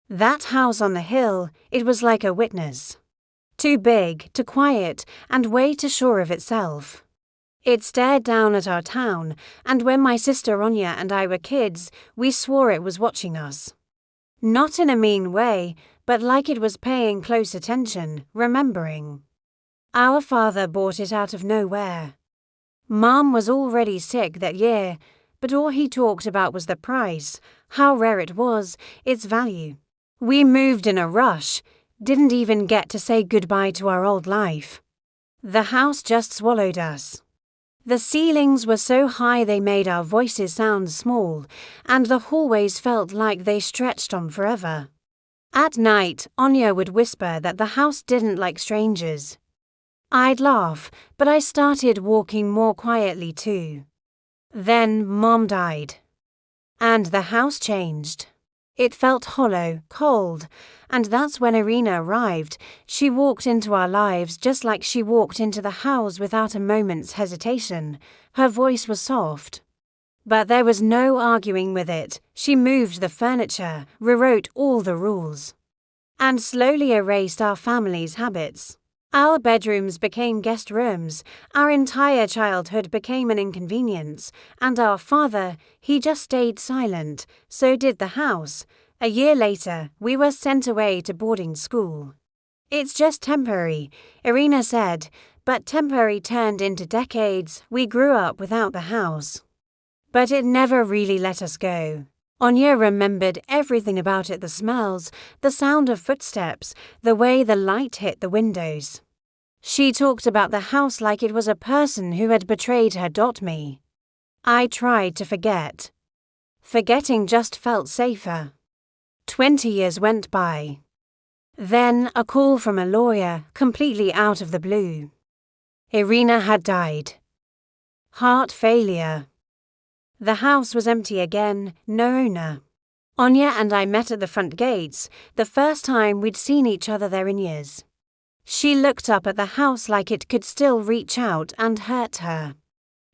That house on the hill, it was like a witness. Too big, too quiet, and way too sure of itself. It stared down at our town, and when my sister Anya and I were kids, we swore it was watching us. Not in a mean way, but like it was paying close attention, remembering. Our father bought it out of nowhere. Mom was already sick that year, but all he talked about was the price, how rare it was, its value. We moved in a rush, didn't even get to say goodbye to our old life. The house just swallowed us. The ceilings were so high they made our voices sound small, and the hallways felt like they stretched on forever. At night, Anya would whisper that the house didn't like strangers. I'd laugh, but I started walking more quietly too. Then Mom died. And the house changed. It felt hollow, cold, and that's when Irina arrived. She walked into our lives just like she walked into the house without a moment's hesitation. Her voice was soft. But there was no arguing with it. She moved the furniture, rewrote all the rules, and slowly erased our family's habits. Our bedrooms became guest rooms, our entire childhood became an inconvenience, and our father, he just stayed silent, so did the house. A year later, we were sent away to boarding school. It's just temporary, Irina said, but temporary turned into decades. We grew up without the house. But it never really let us go. Anya remembered everything about it, the smells, the sound of footsteps, the way the light hit the windows. She talked about the house like it was a person who had betrayed her. Me. I tried to forget. Forgetting just felt safer. 20 years went by. Then a call from a lawyer, completely out of the blue. Irina had died. Heart failure. The house was empty again, no owner. Anya and I met at the front gates, the first time we'd seen each other there in years. She looked up at the house like it could still reach out and hurt her.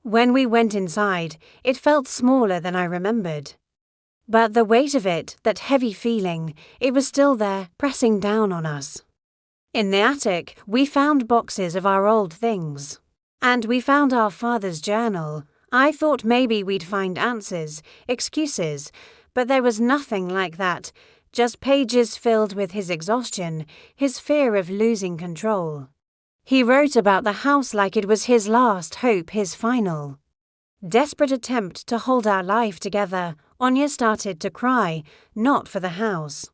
When we went inside, it felt smaller than I remembered. But the weight of it, that heavy feeling, it was still there, pressing down on us. In the attic, we found boxes of our old things. And we found our father's journal. I thought maybe we'd find answers, excuses, but there was nothing like that. Just pages filled with his exhaustion, his fear of losing control. He wrote about the house like it was his last hope, his final desperate attempt to hold our life together. Anya started to cry, not for the house,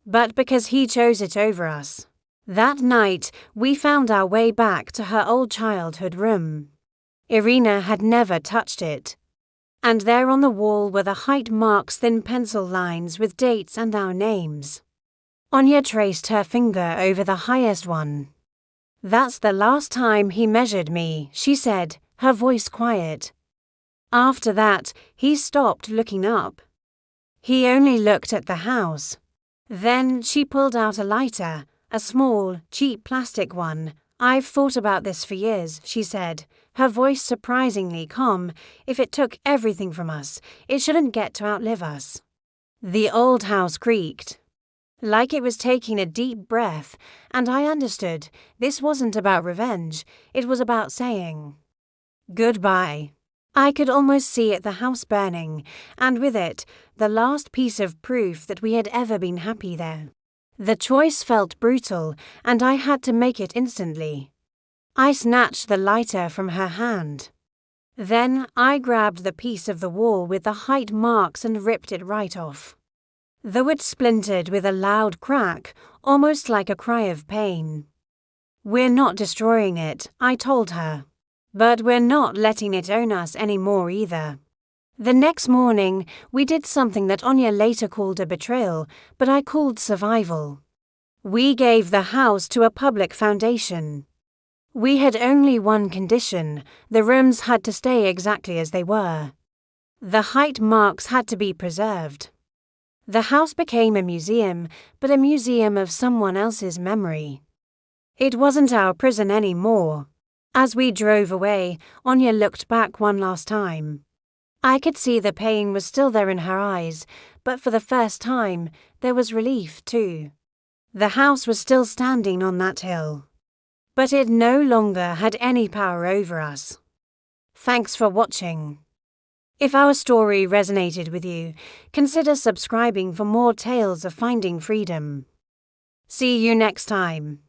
but because he chose it over us. That night, we found our way back to her old childhood room. Irina had never touched it. And there on the wall were the height marks, thin pencil lines with dates and our names. Anya traced her finger over the highest one. That's the last time he measured me, she said, her voice quiet. After that, he stopped looking up. He only looked at the house. Then she pulled out a lighter, a small, cheap plastic one. I've thought about this for years, she said, her voice surprisingly calm. If it took everything from us, it shouldn't get to outlive us. The old house creaked, like it was taking a deep breath, and I understood. This wasn't about revenge, it was about saying goodbye. I could almost see it, the house burning, and with it, the last piece of proof that we had ever been happy there. The choice felt brutal, and I had to make it instantly. I snatched the lighter from her hand. Then I grabbed the piece of the wall with the height marks and ripped it right off. The wood splintered with a loud crack, almost like a cry of pain. We're not destroying it, I told her. But we're not letting it own us anymore either. The next morning, we did something that Anya later called a betrayal, but I called survival. We gave the house to a public foundation. We had only one condition: the rooms had to stay exactly as they were. The height marks had to be preserved. The house became a museum, but a museum of someone else's memory. It wasn't our prison anymore. As we drove away, Anya looked back one last time. I could see the pain was still there in her eyes, but for the first time, there was relief too. The house was still standing on that hill, but it no longer had any power over us. Thanks for watching. If our story resonated with you, consider subscribing for more tales of finding freedom. See you next time.